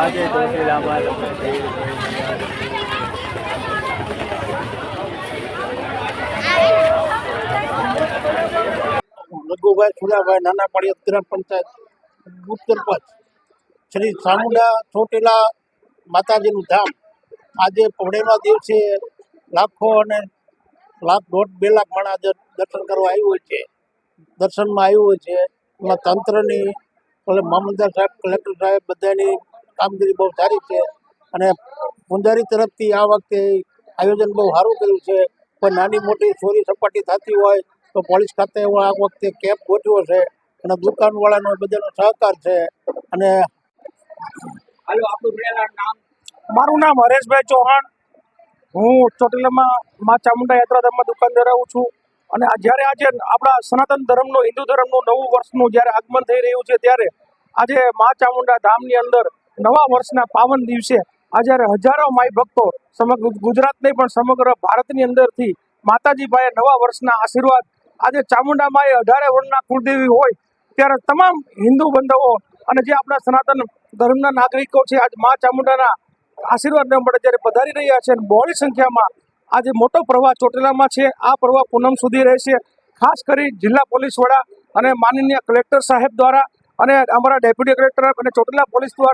આજે ચોટીલામાં લઘુભાઈ સુરાભાઈ નાના પાળિયા ગ્રામ પંચાયત ઉત્તર કચ્છ શ્રી ચામુંડા ચોટીલા માતાજીનું ધામ આજે પૌર્ણિમા દિવસે લાખો અને લાખ 1.5-2 લાખ માણસ દર્શન કરવા આવ્યું હોય છે. દર્શનમાં આવ્યું હોય છે. એમાં તંત્રની મામલતદાર સાહેબ, કલેક્ટર સાહેબ બધાની કામગીરી બહુ સારી છે અને પૂંજારી તરફથી આ વખતે આયોજન બહુ સારું કર્યું છે. કોઈ નાની મોટી ચોરી સપાટી થતી હોય તો પોલીસ ખાતે આ વખતે કેમ્પ ગોઠવ્યો છે અને દુકાનવાળાનો બધાનો સહકાર છે. અને મારું નામ હરેશભાઈ ચૌહાણ. હું ચોટીલામાં મા ચામુંડા યાત્રાધામમાં દુકાન ધરાવું છું અને જ્યારે આજે આપણા સનાતન ધર્મનો, હિન્દુ ધર્મનું નવું વર્ષનું જ્યારે આગમન થઈ રહ્યું છે ત્યારે આજે મા ચામુંડા ધામની અંદર નવા વર્ષના પાવન દિવસે આજે હજારો માઈ ભક્તો સમગ્ર ગુજરાત નહીં પણ સમગ્ર ભારતની અંદરથી માતાજી પાસે નવા વર્ષના આશીર્વાદ. આજે ચામુંડા માએ 18 વર્ષના કુળદેવી હોય ત્યારે તમામ હિન્દુ બંધુઓ અને જે આપણા સનાતન ધર્મના નાગરિકો છે આજ મા ચામુંડાના આશીર્વાદ ન મળે ત્યારે પધારી રહ્યા છે અને બહોળી સંખ્યામાં આજે મોટો પ્રવાહ ચોટીલામાં છે. આ પ્રવાહ પૂનમ સુધી રહેશે. ખાસ કરી જિલ્લા પોલીસ વડા અને માનનીય કલેક્ટર સાહેબ દ્વારા અને અમારા ડેપ્યુટી કલેક્ટર અને ચોટીલા પોલીસ દ્વારા